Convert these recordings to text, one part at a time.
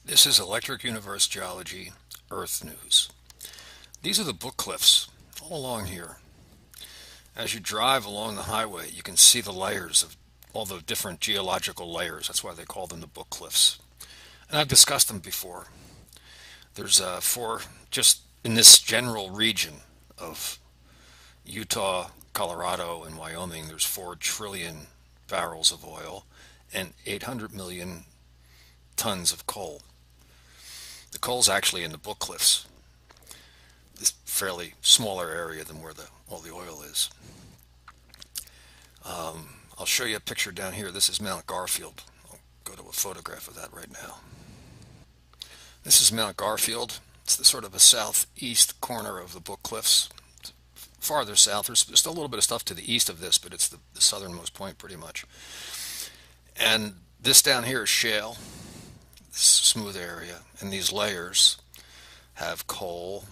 This is Electric Universe Geology Earth News. These are the book cliffs all along here. As you drive along the highway, you can see the layers of all the different geological layers. That's why they call them the book cliffs. And I've discussed them before. There's four, just in this general region of Utah, Colorado, and Wyoming, there's 4 trillion barrels of oil and 800 million tons of coal. The coal's actually in the book cliffs, this fairly smaller area than where all the oil is. I'll show you a picture down here. This is Mount Garfield. I'll go to a photograph of that right now. This is Mount Garfield. It's the sort of a southeast corner of the book cliffs. Farther south, there's still a little bit of stuff to the east of this, but it's the southernmost point pretty much. And this down here is shale, this smooth area, and these layers have coal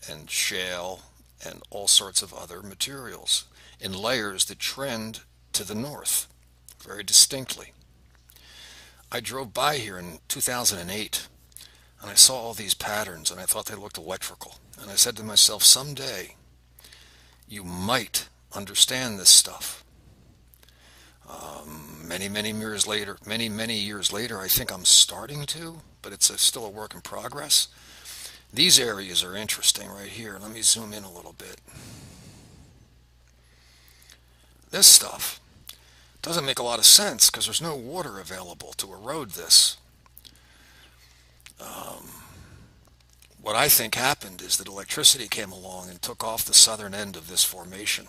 and shale and all sorts of other materials in layers that trend to the north very distinctly. I drove by here in 2008 and I saw all these patterns and I thought they looked electrical. And I said to myself, someday you might understand this stuff. Many years later, I think I'm starting to, but it's still a work in progress. These areas are interesting right here. Let me zoom in a little bit. This stuff doesn't make a lot of sense because there's no water available to erode this. What I think happened is that electricity came along and took off the southern end of this formation,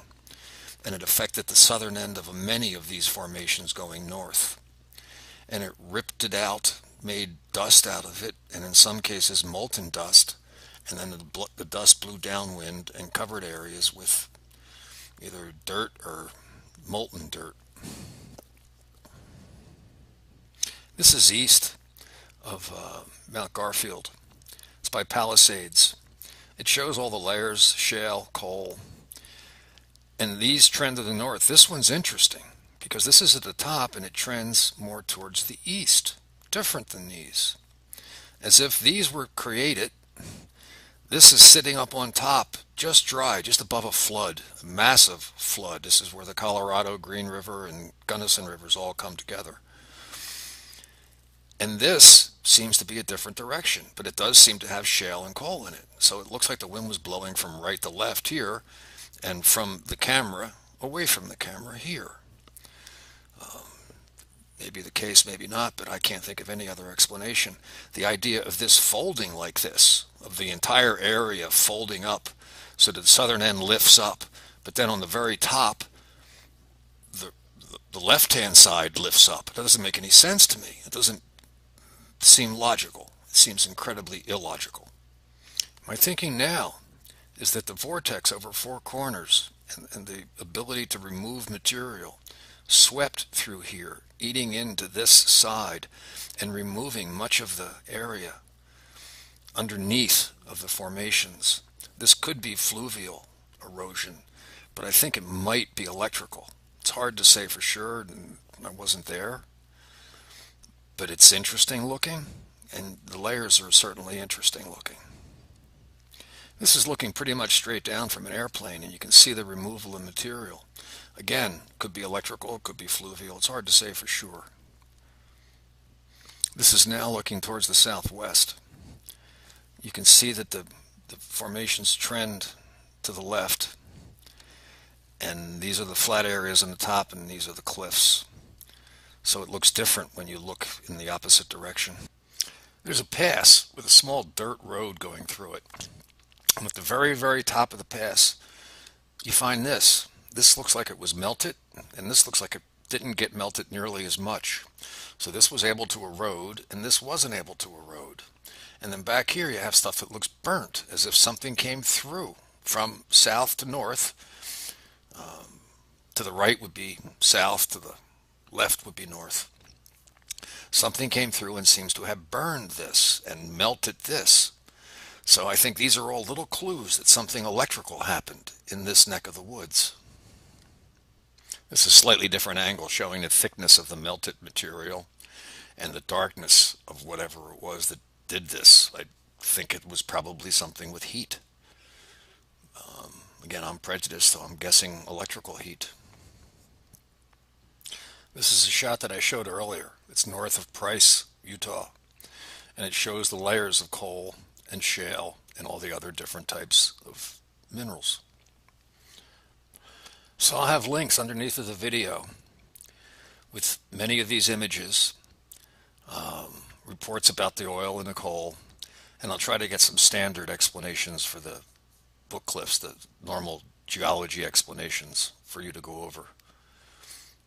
and it affected the southern end of many of these formations going north. And it ripped it out, made dust out of it, and in some cases molten dust, and then the dust blew downwind and covered areas with either dirt or molten dirt. This is east of Mount Garfield. It's by Palisades. It shows all the layers, shale, coal, and these trend to the north. This one's interesting because this is at the top and it trends more towards the east, different than these. As if these were created. This is sitting up on top, just dry, just above a flood, a massive flood. This is where the Colorado, Green River, and Gunnison Rivers all come together. And this seems to be a different direction, but it does seem to have shale and coal in it. So it looks like the wind was blowing from right to left here, and from the camera, away from the camera here. Maybe the case, maybe not, but I can't think of any other explanation. The idea of this folding like this, of the entire area folding up so that the southern end lifts up, but then on the very top, the left-hand side lifts up. That doesn't make any sense to me. It doesn't seem logical. It seems incredibly illogical. My thinking now is that the vortex over 4 corners and the ability to remove material swept through here, eating into this side and removing much of the area underneath of the formations. This could be fluvial erosion, but I think it might be electrical. It's hard to say for sure, and I wasn't there, but it's interesting looking, and the layers are certainly interesting looking. This is looking pretty much straight down from an airplane, and you can see the removal of material. Again, could be electrical, could be fluvial. It's hard to say for sure. This is now looking towards the southwest. You can see that the formations trend to the left, and these are the flat areas on the top, and these are the cliffs. So it looks different when you look in the opposite direction. There's a pass with a small dirt road going through it. And at the very, very top of the pass, you find this. This looks like it was melted, and this looks like it didn't get melted nearly as much. So this was able to erode, and this wasn't able to erode. And then back here you have stuff that looks burnt, as if something came through from south to north. To the right would be south, to the left would be north. Something came through and seems to have burned this and melted this. So I think these are all little clues that something electrical happened in this neck of the woods. This is a slightly different angle showing the thickness of the melted material and the darkness of whatever it was that did this. I think it was probably something with heat. Again, I'm prejudiced, so I'm guessing electrical heat. This is a shot that I showed earlier. It's north of Price, Utah, and it shows the layers of coal and shale and all the other different types of minerals. So I'll have links underneath of the video with many of these images, reports about the oil and the coal, and I'll try to get some standard explanations for the book cliffs, the normal geology explanations for you to go over.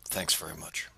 Thanks very much.